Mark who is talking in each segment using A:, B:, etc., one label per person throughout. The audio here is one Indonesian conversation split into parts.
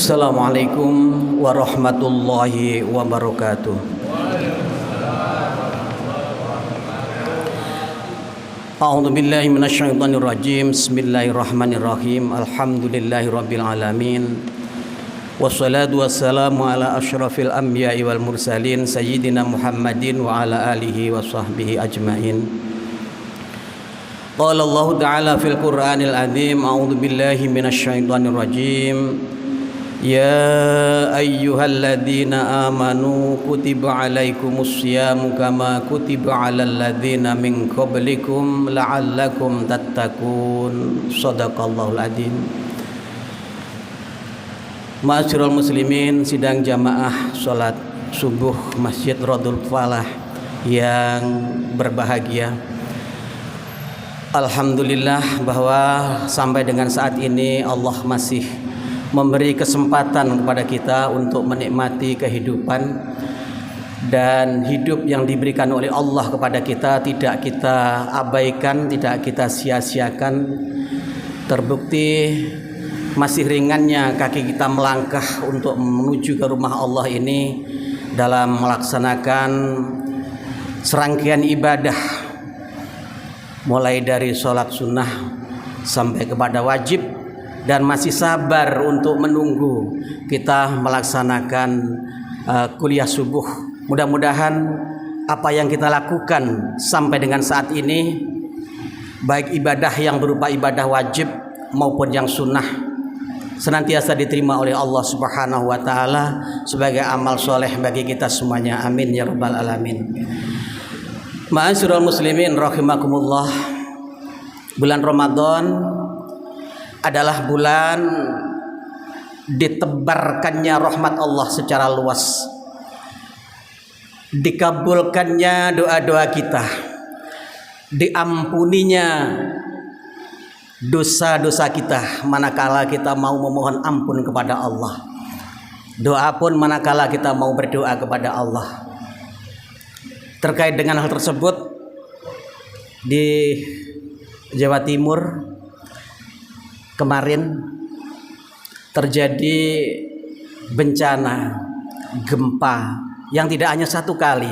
A: Assalamualaikum warahmatullahi wabarakatuh. A'udzu billahi minasyaitonir rajim. Bismillahirrahmanirrahim. Alhamdulillahirabbil alamin. Wassalatu wassalamu ala asyrafil anbiya'i wal mursalin sayyidina Muhammadin wa ala alihi wa sahbihi ajmain. Qala Allah Ta'ala fil Qur'anil Azim. A'udzu billahi minasyaitonir rajim. Ya ayyuhalladzina amanu kutiba alaikumus syiyamu kama kutiba alal ladzina min qablikum la'allakum tattaqun. Shadaqallahul adzim. Ma'asyiral muslimin, sidang jamaah salat subuh Masjid Radul Falah yang berbahagia. Alhamdulillah bahwa sampai dengan saat ini Allah masih memberi kesempatan kepada kita untuk menikmati kehidupan, dan hidup yang diberikan oleh Allah kepada kita tidak kita abaikan, tidak kita sia-siakan. Terbukti masih ringannya kaki kita melangkah untuk menuju ke rumah Allah ini dalam melaksanakan serangkaian ibadah, mulai dari sholat sunnah sampai kepada wajib, dan masih sabar untuk menunggu kita melaksanakan kuliah subuh. Mudah-mudahan apa yang kita lakukan sampai dengan saat ini, baik ibadah yang berupa ibadah wajib maupun yang sunnah, senantiasa diterima oleh Allah Subhanahu wa Ta'ala sebagai amal soleh bagi kita semuanya. Amin ya rabbal alamin. Ma'asyiral muslimin rahimakumullah, bulan Ramadan adalah bulan ditebarkannya rahmat Allah secara luas, dikabulkannya doa-doa kita, diampuninya dosa-dosa kita manakala kita mau memohon ampun kepada Allah. Doa pun manakala kita mau berdoa kepada Allah. Terkait dengan hal tersebut, di Jawa Timur kemarin terjadi bencana gempa yang tidak hanya satu kali.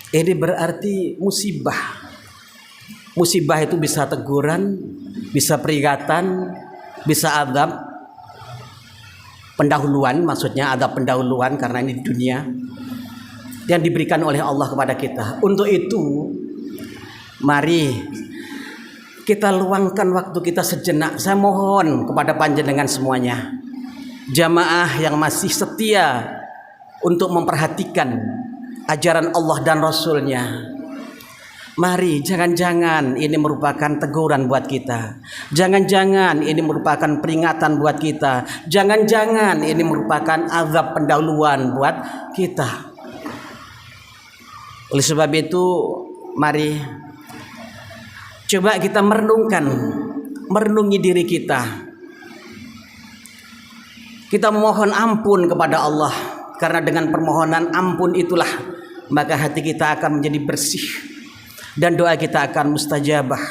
A: Ini berarti musibah. Musibah itu bisa teguran, bisa peringatan, bisa adab pendahuluan, maksudnya adab pendahuluan karena ini di dunia yang diberikan oleh Allah kepada kita. Untuk itu, mari kita luangkan waktu kita sejenak. Saya mohon kepada panjenengan semuanya, jamaah yang masih setia untuk memperhatikan ajaran Allah dan Rasulnya. Mari, jangan-jangan ini merupakan teguran buat kita. Jangan-jangan ini merupakan peringatan buat kita. Jangan-jangan ini merupakan azab pendahuluan buat kita. Oleh sebab itu, mari coba kita merenungi diri kita. Kita memohon ampun kepada Allah, karena dengan permohonan ampun itulah maka hati kita akan menjadi bersih dan doa kita akan mustajabah.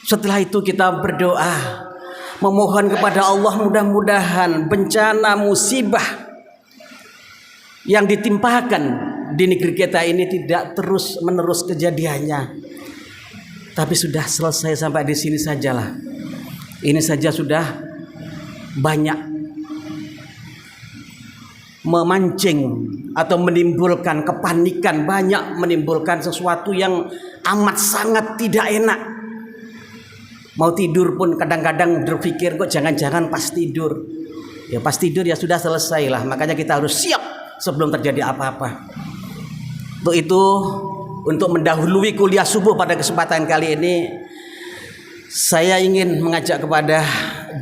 A: Setelah itu kita berdoa, memohon kepada Allah mudah-mudahan bencana musibah yang ditimpakan di negeri kita ini tidak terus menerus kejadiannya, tapi sudah selesai sampai di sini sajalah. Ini saja sudah banyak memancing atau menimbulkan kepanikan, banyak menimbulkan sesuatu yang amat sangat tidak enak. Mau tidur pun kadang-kadang berpikir kok jangan-jangan pas tidur. Ya pas tidur ya sudah selesai lah. Makanya kita harus siap sebelum terjadi apa-apa. Untuk itu, untuk mendahului kuliah subuh pada kesempatan kali ini, saya ingin mengajak kepada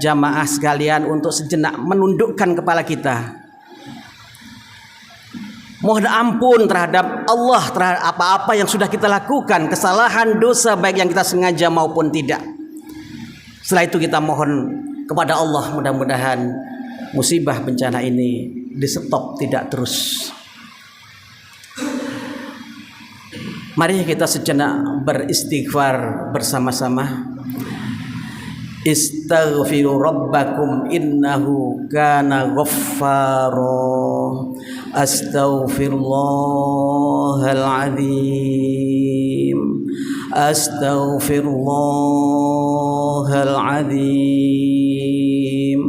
A: jamaah sekalian untuk sejenak menundukkan kepala kita. Mohon ampun terhadap Allah terhadap apa-apa yang sudah kita lakukan, kesalahan, dosa baik yang kita sengaja maupun tidak. Setelah itu kita mohon kepada Allah mudah-mudahan musibah bencana ini di stop, tidak terus. Mari kita sejenak beristighfar bersama-sama. Istaghfiru rabbakum innahu kana ghaffara. Astaghfirullahal azim. Astaghfirullahal azim.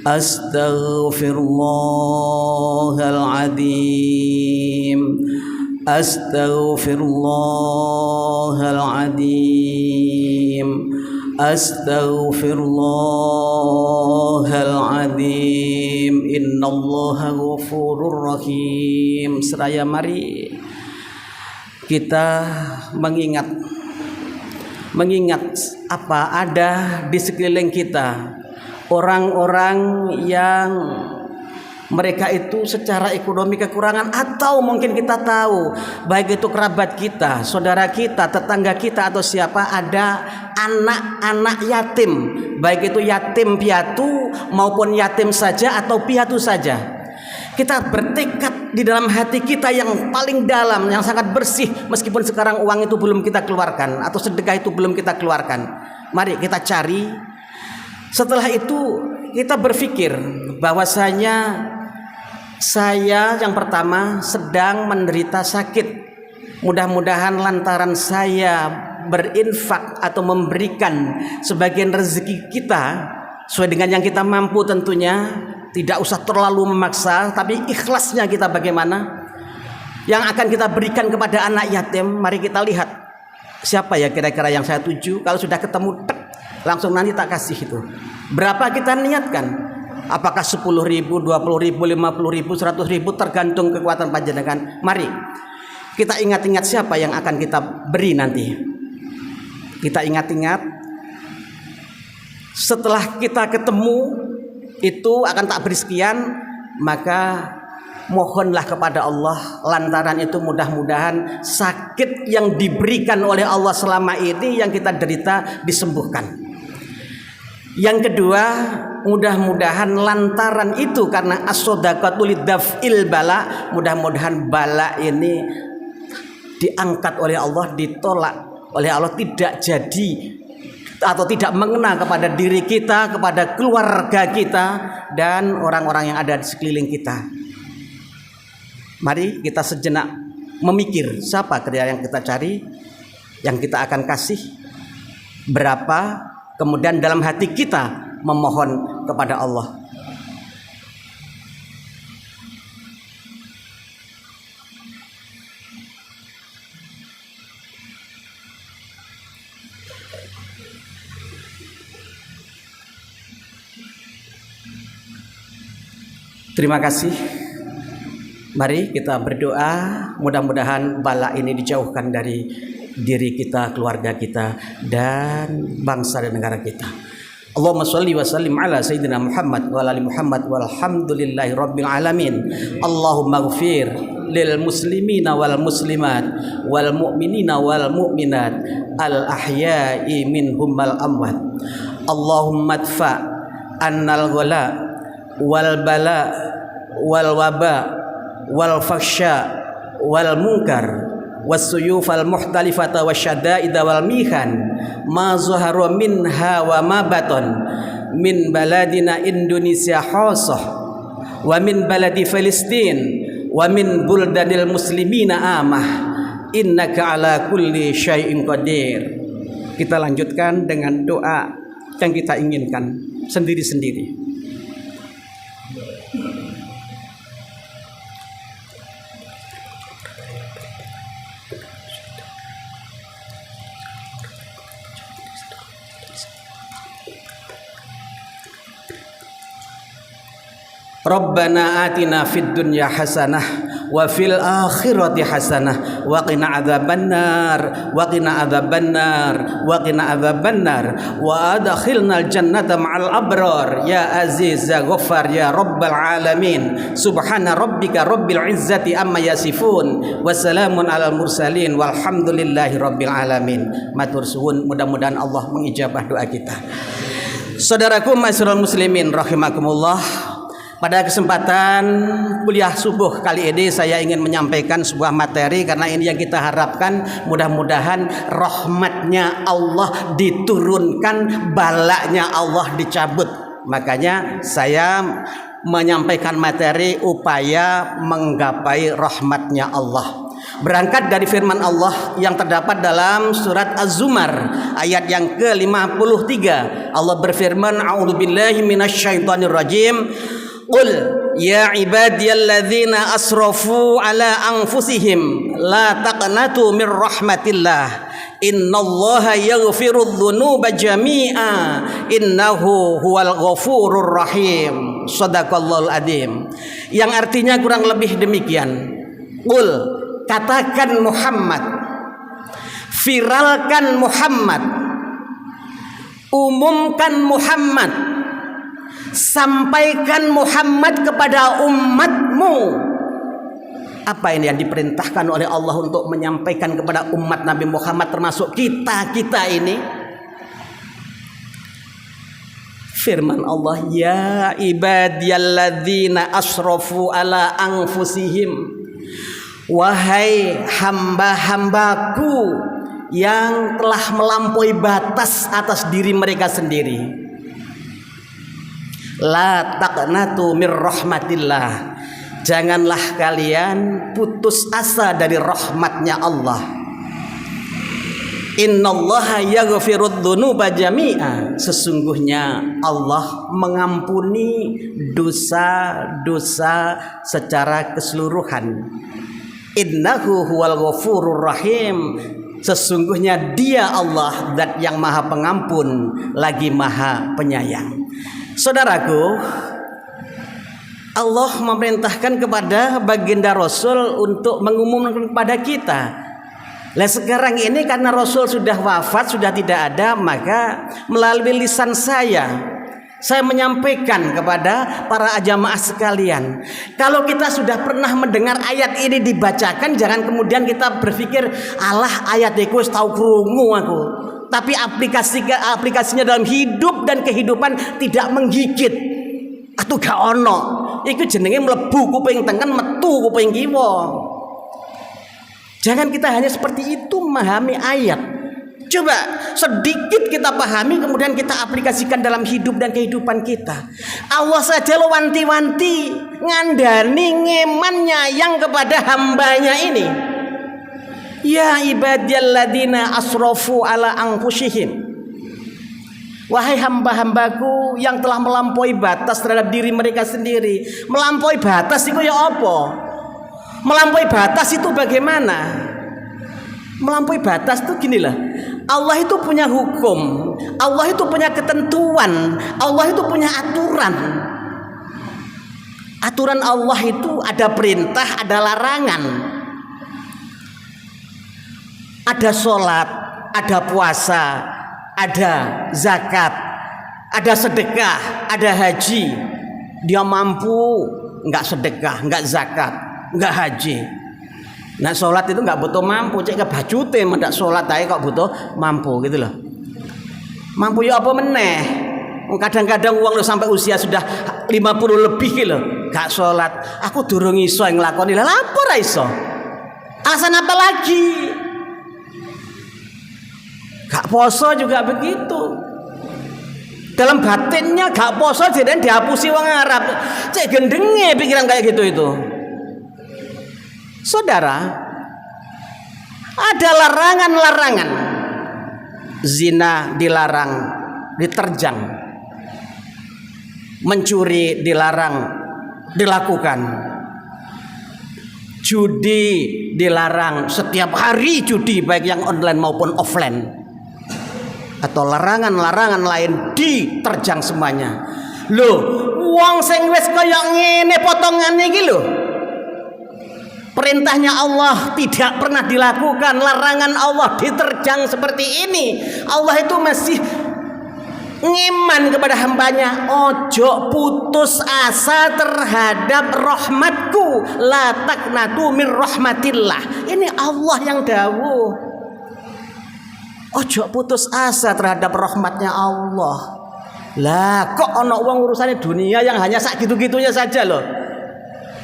A: Astaghfirullahal azim. Astaghfirullahal azim. Astaghfirullahal-azim. Innallaha ghafurur rahim. Seraya mari kita mengingat apa ada di sekeliling kita orang-orang yang mereka itu secara ekonomi kekurangan, atau mungkin kita tahu baik itu kerabat kita, saudara kita, tetangga kita, atau siapa ada anak-anak yatim, baik itu yatim piatu maupun yatim saja atau piatu saja. Kita bertekad di dalam hati kita yang paling dalam, yang sangat bersih, meskipun sekarang uang itu belum kita keluarkan atau sedekah itu belum kita keluarkan, mari kita cari. Setelah itu kita berpikir bahwasanya saya yang pertama sedang menderita sakit. Mudah-mudahan lantaran saya berinfak atau memberikan sebagian rezeki kita sesuai dengan yang kita mampu, tentunya tidak usah terlalu memaksa, tapi ikhlasnya kita bagaimana yang akan kita berikan kepada anak yatim. Mari kita lihat siapa ya kira-kira yang saya tuju. Kalau sudah ketemu langsung nanti tak kasih itu. Berapa kita niatkan? Apakah 10.000, 20.000, 50.000, 100.000, tergantung kekuatan panjenengan. Mari kita ingat-ingat siapa yang akan kita beri nanti. Kita ingat-ingat. Setelah kita ketemu itu akan tak beri sekian, maka mohonlah kepada Allah, lantaran itu mudah-mudahan sakit yang diberikan oleh Allah selama ini yang kita derita disembuhkan. Yang kedua, mudah-mudahan lantaran itu karena as-shadaqatu lidaf'il bala, mudah-mudahan bala ini diangkat oleh Allah, ditolak oleh Allah, tidak jadi atau tidak mengena kepada diri kita, kepada keluarga kita dan orang-orang yang ada di sekeliling kita. Mari kita sejenak memikir siapa kira yang kita cari, yang kita akan kasih, berapa, kemudian dalam hati kita memohon kepada Allah. Terima kasih. Mari kita berdoa, mudah-mudahan bala ini dijauhkan dari diri kita, keluarga kita, dan bangsa dan negara kita. Allahumma sholli wa sallim ala sayyidina Muhammad wa ala ali Muhammad walhamdulillahi rabbil alamin. Allahumma ighfir lil muslimina wal muslimat wal mu'minina wal mu'minat al ahya'i minhum wal amwat. Allahumma adfa annal ghala wal bala wal waba wal faksha wal munkar wasuyuf al muhtalifata wasyada'ida wal mihan ma zuhara minha wa ma baton min baladina Indonesia khasah wa min baladi Palestin wa min buldanil muslimina amah innaka ala kulli syai'in qadir. Kita lanjutkan dengan doa yang kita inginkan sendiri-sendiri. Rabbana atina fid dunya hasanah wa fil akhirati hasanah wa qina adzabannar wa qina adzabannar wa qina adzabannar wa adkhilnal jannata ma'al abrar ya aziz ya ghaffar ya rabbal alamin. Subhana rabbika rabbil izzati amma yasifun wa salamun alal mursalin walhamdulillahi rabbil alamin. Matur suwun, mudah-mudahan Allah mengijabah doa kita. Saudaraku masyarul muslimin rahimakumullah, Pada kesempatan kuliah subuh kali ini saya ingin menyampaikan sebuah materi, karena ini yang kita harapkan, mudah-mudahan rahmatnya Allah diturunkan, balaknya Allah dicabut. Makanya saya menyampaikan materi upaya menggapai rahmatnya Allah. Berangkat dari firman Allah yang terdapat dalam surat Az-Zumar ayat yang ke-53. Allah berfirman, a'udzubillahi minasyaitonirrajim. Qul ya ibadiyalladzina asrafu ala anfusihim la taqnatu mir rahmatillah innallaha yaghfirudz dzunuba jami'a innahu huwal ghafurur rahim. Shadaqallahul adzim. Yang artinya kurang lebih demikian. Qul, katakan Muhammad, viralkan Muhammad, umumkan Muhammad, sampaikan Muhammad kepada umatmu. Apa ini yang diperintahkan oleh Allah untuk menyampaikan kepada umat Nabi Muhammad, termasuk kita ini? Firman Allah, ya ibadiyalladzina asrafu ala anfusihim, wahai hamba-hambaku yang telah melampaui batas atas diri mereka sendiri. La taqnatu mir rahmatillah, janganlah kalian putus asa dari rahmatnya Allah. Innallaha yaghfirudz dzunuba jami'a, sesungguhnya Allah mengampuni dosa-dosa secara keseluruhan. Innahu huwal ghafurur rahim, sesungguhnya Dia Allah zat yang Maha Pengampun lagi Maha Penyayang. Saudaraku, Allah memerintahkan kepada baginda Rasul untuk mengumumkan kepada kita. Lah sekarang ini karena Rasul sudah wafat, sudah tidak ada, maka melalui lisan saya menyampaikan kepada para jamaah sekalian. Kalau kita sudah pernah mendengar ayat ini dibacakan, jangan kemudian kita berpikir, alah ayat itu tahu krungu aku. Tapi aplikasinya dalam hidup dan kehidupan tidak menggigit. Atau gak ono. Iku jenenge mlebu kuping tengen, metu kuping kiwa. Jangan kita hanya seperti itu memahami ayat. Coba sedikit kita pahami, kemudian kita aplikasikan dalam hidup dan kehidupan kita. Allah saja lo wanti-wanti, ngandani, ngeman, nyayang kepada hambanya ini. Ya ibadiyalladzina asrafu ala anfusihim, wahai hamba-hambaku yang telah melampaui batas terhadap diri mereka sendiri. Melampaui batas itu ya apa? Melampaui batas itu bagaimana? Melampaui batas itu ginilah. Allah itu punya hukum, Allah itu punya ketentuan, Allah itu punya aturan. Aturan Allah itu ada perintah, ada larangan. Ada sholat, ada puasa, ada zakat, ada sedekah, ada haji. Dia mampu, enggak sedekah, enggak zakat, enggak haji. Nah sholat itu enggak butuh mampu, cek ke bajute mendak sholat aja kok butuh mampu gitu loh. Mampu ya apa meneh? Kadang-kadang uang lo sampai usia sudah 50 lebih gitu, gak sholat. Aku durung iso yang nglakoni, lah apa ra iso? Alasan apa lagi? Gak poso juga begitu. Dalam batinnya gak poso jadi dihapusi wong Arab. Cek gendenge pikiran kayak gitu itu. Saudara, ada larangan-larangan. Zina dilarang, diterjang. Mencuri dilarang, dilakukan. Judi dilarang, setiap hari judi baik yang online maupun offline. Atau larangan-larangan lain diterjang semuanya. Loh, wong sing wis kaya ngene potongane iki lho. Perintahnya Allah tidak pernah dilakukan, larangan Allah diterjang seperti ini. Allah itu masih ngiman kepada hambanya. Ojo putus asa terhadap rahmatku, la taqnatu mir rahmatillah. Ini Allah yang dawuh. Ojo putus asa terhadap rahmatnya Allah. Lah kok ono wong urusannya dunia yang hanya sak gitu-gitunya saja loh.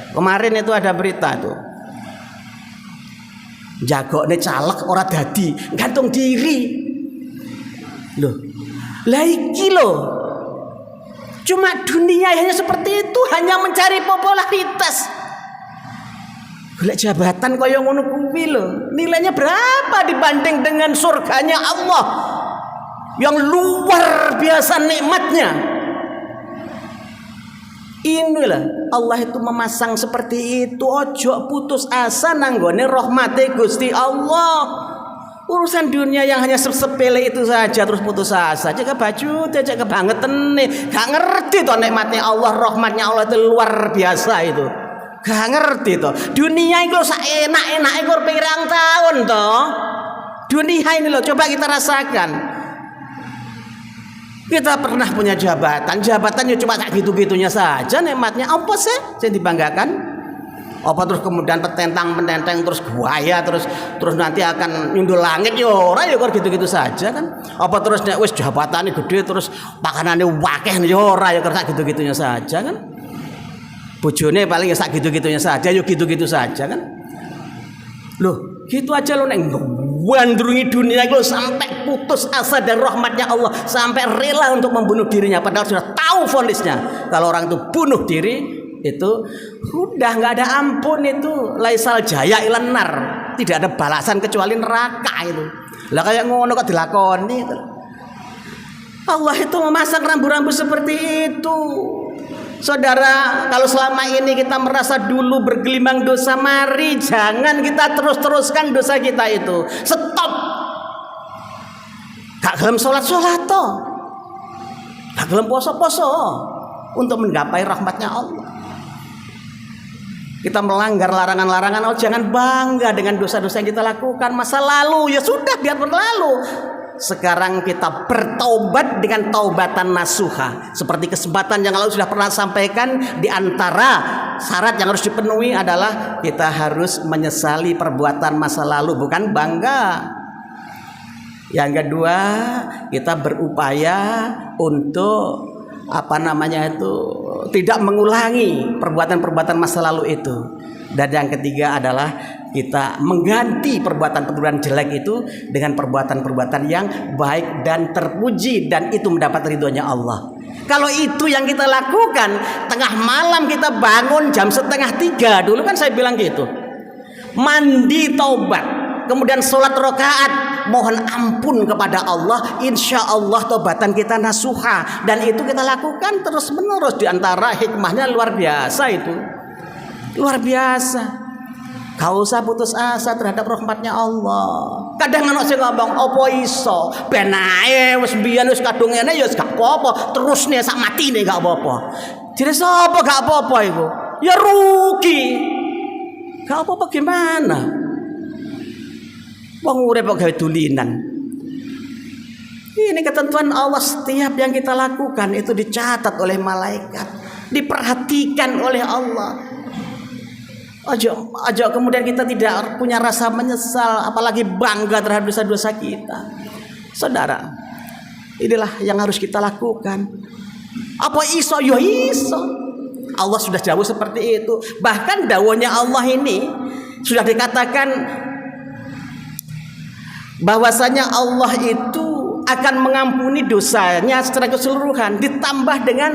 A: Kemarin itu ada berita tuh. Jagone caleg ora dadi, gantung diri. Loh. Lah iki loh. Cuma dunia hanya seperti itu, hanya mencari popularitas. Golek jabatan kaya ngono kuwi lho. Nilainya berapa dibanding dengan surganya Allah yang luar biasa nikmatnya. Inilah Allah itu memasang seperti itu. Ojo putus asa nanggone rahmate Gusti Allah. Urusan dunia yang hanya sepele itu saja terus putus asa. Cek baju, cek kebangetan nih. Gak ngerti toh nikmatnya Allah, rahmatnya Allah itu luar biasa itu. Gak ngerti toh. Dunia itu enak-enak itu pirang tahun toh. Dunia ini loh, coba kita rasakan. Kita pernah punya jabatan, jabatannya cuma tak gitu-gitunya saja nikmatnya. Apa sih yang dibanggakan? Apa terus kemudian petentang terus buaya terus nanti akan nyundul langit yo ora ya kok gitu-gitu saja kan. Apa terus nek wis jabatane gede terus pakanane wakeh yo ora ya kok gitu-gitunya saja kan. Bojone paling ya sak gitu-gitunya saja yo gitu-gitu saja kan. Loh, gitu aja lo nek wandrungi dunia itu sampai putus asa dan rahmatnya Allah, sampai rela untuk membunuh dirinya padahal sudah tahu vonisnya kalau orang itu bunuh diri itu udah nggak ada ampun, itu laisal jaya ilanar, tidak ada balasan kecuali neraka itu. Lah kayak ngono kok dilakoni itu. Allah itu memasang rambu-rambu seperti itu. Saudara, kalau selama ini kita merasa dulu bergelimang dosa, mari jangan kita terus-teruskan dosa kita itu. Stop. Gak gelem sholat-sholat toh, gak gelem poso-poso untuk menggapai rahmatnya Allah. Kita melanggar larangan-larangan, oh jangan bangga dengan dosa-dosa yang kita lakukan masa lalu. Ya sudah, biar berlalu. Sekarang kita bertaubat dengan taubatan nasuha. Seperti kesempatan yang lalu sudah pernah sampaikan, di antara syarat yang harus dipenuhi adalah kita harus menyesali perbuatan masa lalu, bukan bangga. Yang kedua, kita berupaya untuk tidak mengulangi perbuatan-perbuatan masa lalu itu. Dan yang ketiga adalah kita mengganti perbuatan-perbuatan jelek itu dengan perbuatan-perbuatan yang baik dan terpuji, dan itu mendapat ridhonya Allah. Kalau itu yang kita lakukan, tengah malam kita bangun jam 2:30, dulu kan saya bilang gitu, mandi taubat, kemudian sholat rakaat, mohon ampun kepada Allah, insya Allah taubatan kita nasuha. Dan itu kita lakukan terus menerus. Di antara hikmahnya luar biasa itu, luar biasa. Gak usah putus asa terhadap rahmatnya Allah. Kadang anak saya ngomong, opo iso ben ae wis mbiyen wis kadung ngene ya gak apa-apa, terus nih sak mati nih gak apa-apa. Jadi sapa gak apa-apa iku? Ya rugi. Gak apa-apa gimana? Wong urip kok gawe dulinan. Ini ketentuan Allah, setiap yang kita lakukan itu dicatat oleh malaikat, diperhatikan oleh Allah. Ojo kemudian kita tidak punya rasa menyesal, apalagi bangga terhadap dosa-dosa kita. Saudara, inilah yang harus kita lakukan. Apa iso? Yo iso. Allah sudah jauh seperti itu. Bahkan dawuhnya Allah ini sudah dikatakan bahwasanya Allah itu akan mengampuni dosanya secara keseluruhan, ditambah dengan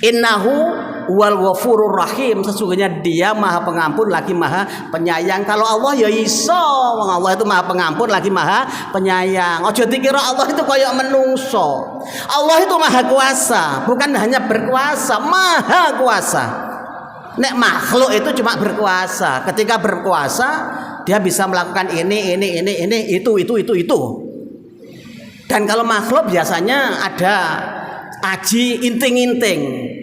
A: innahu wal ghafurur rahim, sesungguhnya dia maha pengampun lagi maha penyayang. Kalau Allah ya iso, Allah itu maha pengampun lagi maha penyayang. Ojo dikira Allah itu kayak menungso. Allah itu maha kuasa, bukan hanya berkuasa, maha kuasa. Nek makhluk itu cuma berkuasa. Ketika berkuasa dia bisa melakukan ini, itu. Dan kalau makhluk biasanya ada aji inting-inting.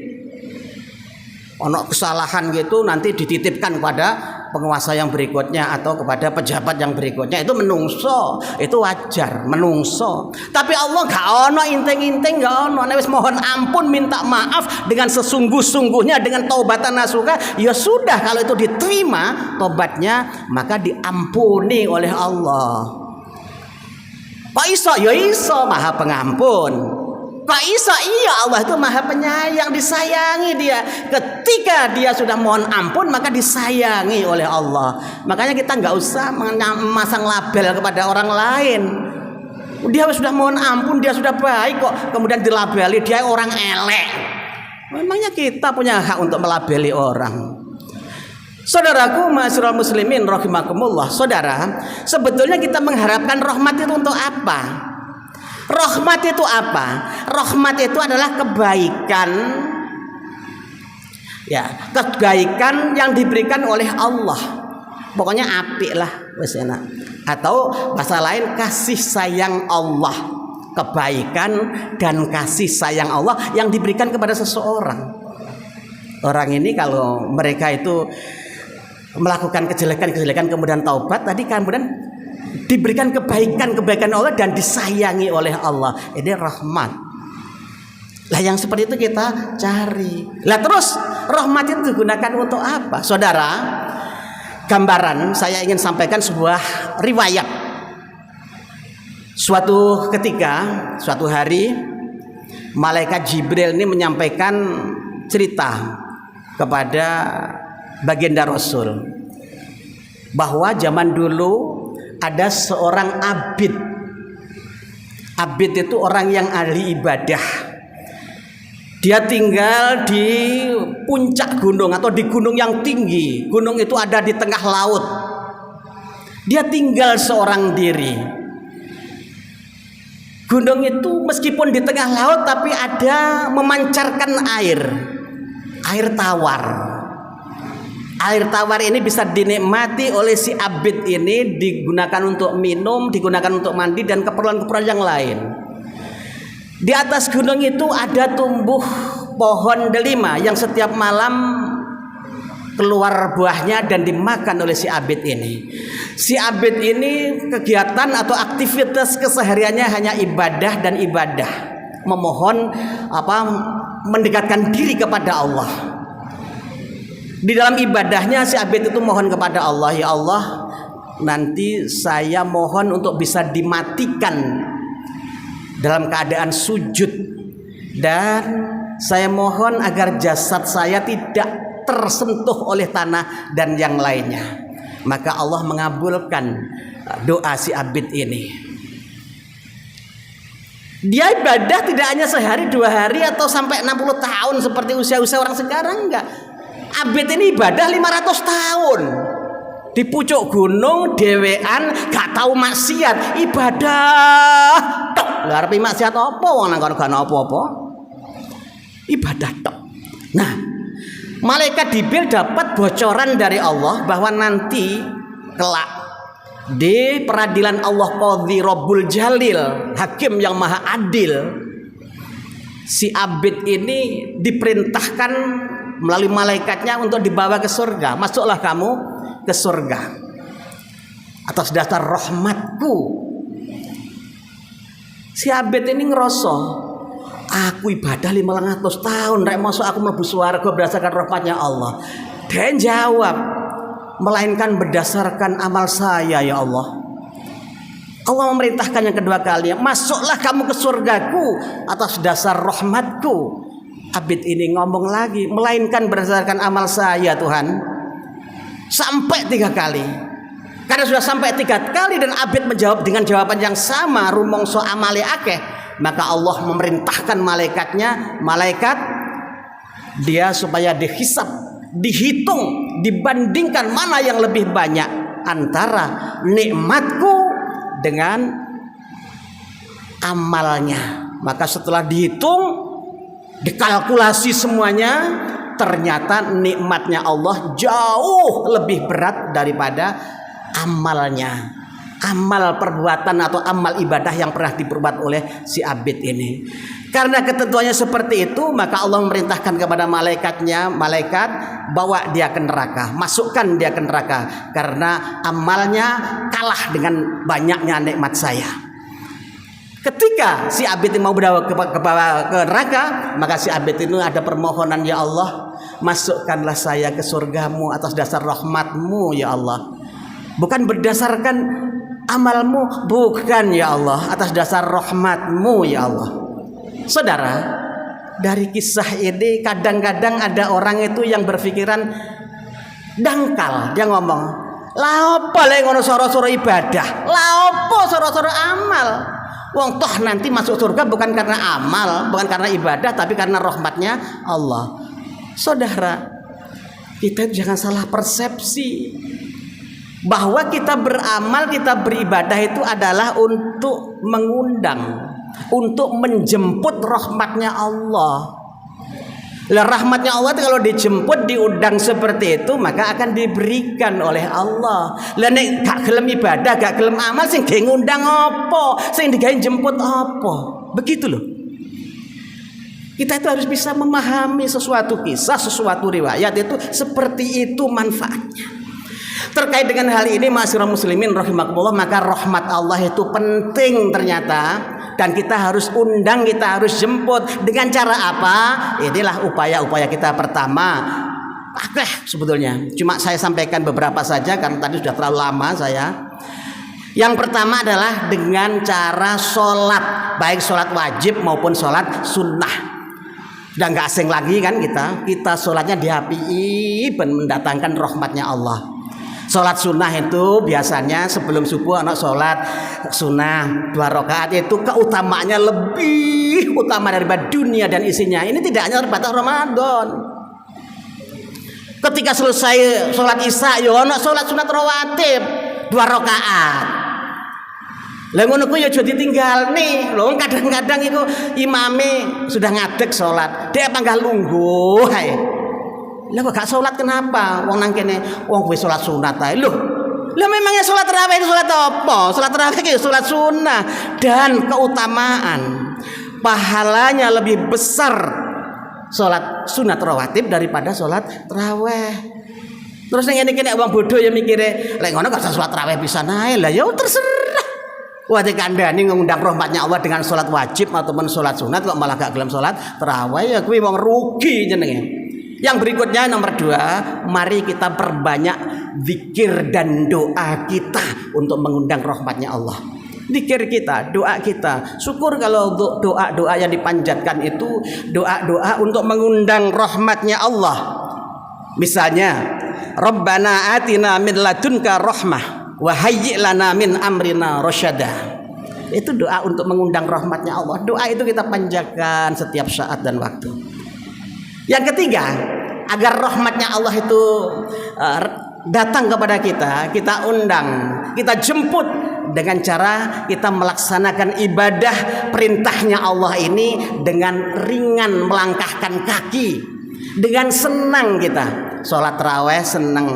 A: Ono kesalahan gitu nanti dititipkan kepada penguasa yang berikutnya atau kepada pejabat yang berikutnya. Itu menungso, itu wajar, menungso. Tapi Allah gak ono inting-inting, gak ono. Wis mohon ampun, minta maaf dengan sesungguh-sungguhnya, dengan taubatan nasuha. Ya sudah, kalau itu diterima tobatnya, maka diampuni oleh Allah. Kok iso? Ya iso, maha pengampun. Kok iso? Iya, Allah itu maha penyayang, disayangi dia. Ketika dia sudah mohon ampun, maka disayangi oleh Allah. Makanya kita nggak usah memasang label kepada orang lain. Dia sudah mohon ampun, dia sudah baik kok, kemudian dilabeli dia orang elek. Memangnya kita punya hak untuk melabeli orang? Saudaraku, ma'asyiral muslimin rahimakumullah. Saudara, sebetulnya kita mengharapkan rahmat itu untuk apa? Rahmat itu apa? Rahmat itu adalah kebaikan, ya, kebaikan yang diberikan oleh Allah. Pokoknya apik lah, wes enak. Atau bahasa lain, kasih sayang Allah, kebaikan dan kasih sayang Allah yang diberikan kepada seseorang. Orang ini kalau mereka itu melakukan kejelekan-kejelekan kemudian taubat, tadi kemudian diberikan kebaikan Allah dan disayangi oleh Allah. Ini rahmat. Lah yang seperti itu kita cari. Lah terus rahmat itu digunakan untuk apa? Saudara, gambaran saya ingin sampaikan sebuah riwayat. Suatu ketika, suatu hari, malaikat Jibril ini menyampaikan cerita kepada baginda Rasul bahwa zaman dulu ada seorang abid. Abid itu orang yang ahli ibadah. Dia tinggal di puncak gunung atau di gunung yang tinggi. Gunung itu ada di tengah laut. Dia tinggal seorang diri. Gunung itu meskipun di tengah laut tapi ada memancarkan air tawar. Air tawar ini bisa dinikmati oleh si abid ini, digunakan untuk minum, digunakan untuk mandi dan keperluan-keperluan yang lain. Di atas gunung itu ada tumbuh pohon delima yang setiap malam keluar buahnya dan dimakan oleh si abid ini. Si abid ini kegiatan atau aktivitas kesehariannya hanya ibadah dan ibadah, memohon mendekatkan diri kepada Allah. Di dalam ibadahnya si abid itu mohon kepada Allah, ya Allah, nanti saya mohon untuk bisa dimatikan dalam keadaan sujud, dan saya mohon agar jasad saya tidak tersentuh oleh tanah dan yang lainnya. Maka Allah mengabulkan doa si abid ini. Dia ibadah tidak hanya sehari, 2 hari atau sampai 60 tahun seperti usia-usia orang sekarang, enggak. Abid ini ibadah 500 tahun di pucuk gunung dewean, gak tahu maksiat, ibadah tok. Lah arep maksiat apa wong nang kono gak apa-apa. Ibadah tok. Nah, malaikat Jibril dapat bocoran dari Allah bahwa nanti kelak di peradilan Allah, Qadhi Rabbul Jalil, hakim yang maha adil, si abid ini diperintahkan melalui malaikatnya untuk dibawa ke surga. Masuklah kamu ke surga atas dasar rahmatku. Si abid ini ngerasa, aku ibadah 500 tahun, rek masuk aku mlebu swarga berdasarkan rahmatnya Allah. Dan jawab, melainkan berdasarkan amal saya ya Allah. Allah memerintahkan yang kedua kali, masuklah kamu ke surgaku atas dasar rahmatku. Abid ini ngomong lagi, melainkan berdasarkan amal saya Tuhan. Sampai 3 kali. Karena sudah sampai 3 kali dan abid menjawab dengan jawaban yang sama, rumongso amale akeh, maka Allah memerintahkan malaikat dia supaya dihisab, dihitung, dibandingkan mana yang lebih banyak antara nikmatku dengan amalnya. Maka setelah dihitung, dikalkulasi semuanya, ternyata nikmatnya Allah jauh lebih berat daripada amalnya, amal perbuatan atau amal ibadah yang pernah diperbuat oleh si abid ini. Karena ketentuannya seperti itu, maka Allah memerintahkan kepada malaikatnya, malaikat, bawa dia ke neraka, masukkan dia ke neraka, karena amalnya kalah dengan banyaknya nikmat saya. Ketika si abid mau berbawa ke neraka, maka si abid itu ada permohonan, ya Allah, masukkanlah saya ke surgamu atas dasar rahmatmu ya Allah, bukan berdasarkan amalmu, bukan ya Allah, atas dasar rahmatmu ya Allah. Saudara, dari kisah ini kadang-kadang ada orang itu yang berpikiran dangkal. Dia ngomong, "Lah apa lek ngono soro-soro ibadah? Lah apa soro-soro amal? Wong toh nanti masuk surga bukan karena amal, bukan karena ibadah, tapi karena rahmatnya Allah." Saudara, kita jangan salah persepsi bahwa kita beramal, kita beribadah itu adalah untuk mengundang, untuk menjemput rahmatnya Allah. Lah rahmatnya Allah itu kalau dijemput, diundang seperti itu, maka akan diberikan oleh Allah. Lah nek gak gelem ibadah, gak gelem amal, sing gawe ngundang apa? Sing digawe jemput apa? Begitu loh. Kita itu harus bisa memahami sesuatu kisah, sesuatu riwayat itu seperti itu manfaatnya. Terkait dengan hal ini, ma'asyiral muslimin rahimakumullah, maka rahmat Allah itu penting ternyata, dan kita harus undang, kita harus jemput. Dengan cara apa? Inilah upaya-upaya kita. Pertama, sebetulnya cuma saya sampaikan beberapa saja karena tadi sudah terlalu lama saya. Yang pertama adalah dengan cara sholat, baik sholat wajib maupun sholat sunnah. Udah nggak asing lagi kan kita sholatnya diapii dan mendatangkan rahmatnya Allah. Sholat sunnah itu biasanya sebelum subuh anak sholat sunnah 2 rakaat, itu keutamaannya lebih utama daripada dunia dan isinya. Ini tidak hanya terbatas Ramadan. Ketika selesai sholat isya, yo anak sholat sunat rawatib 2 rakaat. Lah ngono ku ya aja ditinggal nih. Lho kadang-kadang itu imame sudah ngadeg sholat, dia panggah lungguh ae. Lah kok gak sholat kenapa? Wong nang kene wong kuwi sholat sunat ae. Loh, lah memangnya sholat tarawih itu sholat apa? Sholat tarawih itu sholat sunnah, dan keutamaan pahalanya lebih besar sholat sunat rawatib daripada sholat tarawih. Terus yang ini kene wong bodoh ya mikire, lek ngono gak usah sholat tarawih pisan ae. Lah ya terserah. Wah dikandani ngundang rahmatnya Allah dengan sholat wajib ataupun sholat sunat, kok malah gak gelem sholat tarawih, ya kuwi wong rugi jenenge. Yang berikutnya nomor 2, mari kita perbanyak zikir dan doa kita untuk mengundang rahmatnya Allah. Zikir kita, doa kita. Syukur kalau doa-doa yang dipanjatkan itu doa-doa untuk mengundang rahmatnya Allah. Misalnya, Rabbana atina min ladunka rahmah wa hayyi' lana min amrina rasyada. Itu doa untuk mengundang rahmatnya Allah. Doa itu kita panjatkan setiap saat dan waktu. Yang ketiga, agar rahmatnya Allah itu datang kepada kita, kita undang, kita jemput dengan cara kita melaksanakan ibadah perintahnya Allah ini dengan ringan, melangkahkan kaki, dengan senang kita. Sholat tarawih senang,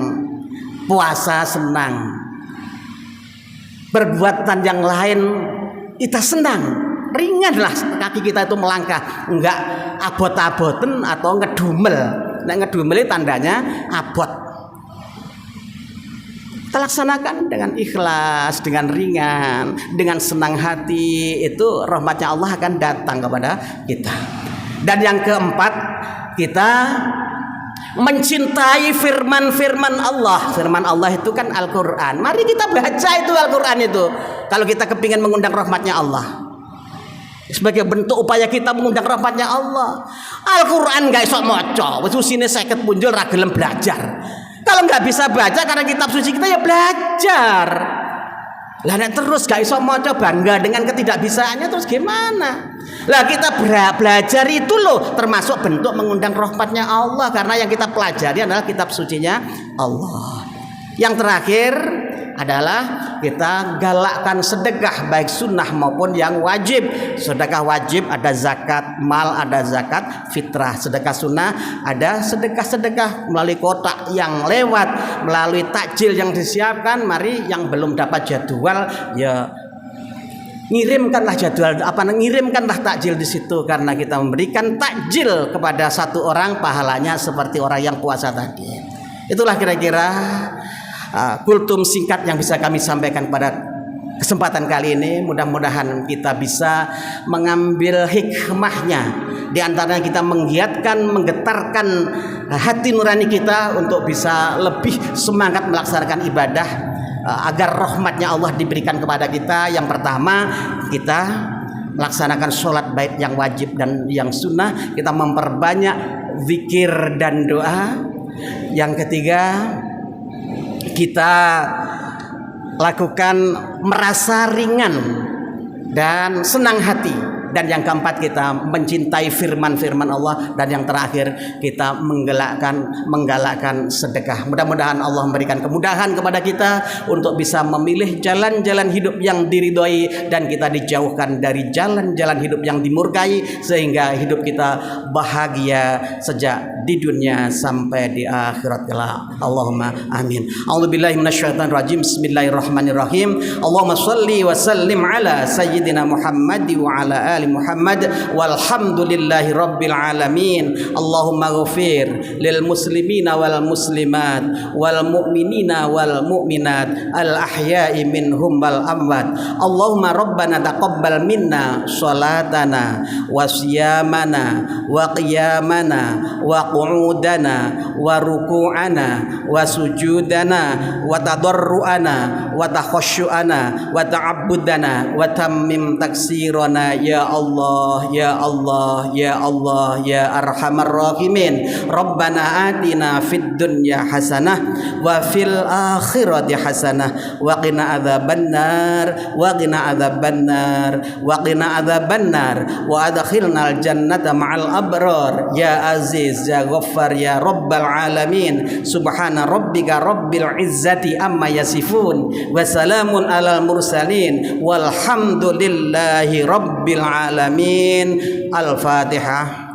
A: puasa senang, perbuatan yang lain kita senang, ringanlah kaki kita itu melangkah, enggak abot-aboten atau ngedumel. Nek ngedumel tandanya abot. Kita laksanakan dengan ikhlas, dengan ringan, dengan senang hati, itu rahmatnya Allah akan datang kepada kita. Dan yang keempat, kita mencintai firman-firman Allah. Firman Allah itu kan Al-Quran. Mari kita baca itu Al-Quran itu, kalau kita kepingin mengundang rahmatnya Allah, sebagai bentuk upaya kita mengundang rahmatnya Allah. Al-Quran gak iso maca, wis usine 50 punjul ra gelem belajar. Kalau nggak bisa baca karena kitab suci kita, ya belajar. Lah nek terus gak iso maca, bangga dengan ketidakbisaannya, terus gimana? Lah kita belajar itu loh termasuk bentuk mengundang rahmatnya Allah, karena yang kita pelajari adalah kitab sucinya Allah. Yang terakhir adalah kita galakkan sedekah, baik sunnah maupun yang wajib. Sedekah wajib ada zakat mal, ada zakat fitrah. Sedekah sunnah ada sedekah-sedekah melalui kotak yang lewat, melalui takjil yang disiapkan. Mari yang belum dapat jadwal, ya ngirimkanlah jadwal, ngirimkanlah takjil di situ, karena kita memberikan takjil kepada satu orang, pahalanya seperti orang yang puasa tadi. Itulah kira-kira kultum singkat yang bisa kami sampaikan pada kesempatan kali ini. Mudah-mudahan kita bisa mengambil hikmahnya. Di antaranya kita menggiatkan, menggetarkan hati nurani kita untuk bisa lebih semangat melaksanakan ibadah, agar rahmatnya Allah diberikan kepada kita. Yang pertama, kita melaksanakan sholat baik yang wajib dan yang sunnah. Kita memperbanyak zikir dan doa. Yang ketiga, kita lakukan merasa ringan dan senang hati. Dan yang keempat, kita mencintai firman-firman Allah. Dan yang terakhir, kita menggalakkan sedekah. Mudah-mudahan Allah memberikan kemudahan kepada kita untuk bisa memilih jalan-jalan hidup yang diridhoi, dan kita dijauhkan dari jalan-jalan hidup yang dimurkai, sehingga hidup kita bahagia sejak di dunia sampai di akhirat kelak. Allahumma amin. A'udzubillahi minasyaitonir rajim. Bismillahirrahmanirrahim. Allahumma shalli wa sallim ala sayyidina Muhammad wa ala ali Muhammad walhamdulillahi rabbil alamin. Allahumma ghafir lil muslimina wal muslimat wal mu'minina wal mu'minat al ahya'i minhum wal amwat. Allahumma rabbana taqabbal minna salatana wa siyamana wa qiyamana wa qu'udana wa ruku'ana wa sujudana wa tadarru'ana wa takhasyu'ana wa ta'abbudana wa tammim taksirana ya Allah ya Allah ya Allah ya arhamar rahimin. Rabbana atina fid dunya hasanah wa fil akhirati hasanah wa qina adzabannar wa qina adzabannar wa qina adzabannar wa adkhilnal jannata ma'al abrar ya aziz ya ghaffar ya rabbal alamin. Subhana rabbika rabbil izzati amma yasifun wa salamun alal mursalin walhamdulillahi rabbil alamin. Al-Fatihah.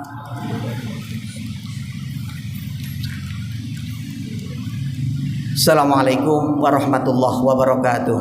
A: Assalamualaikum warahmatullahi wabarakatuh.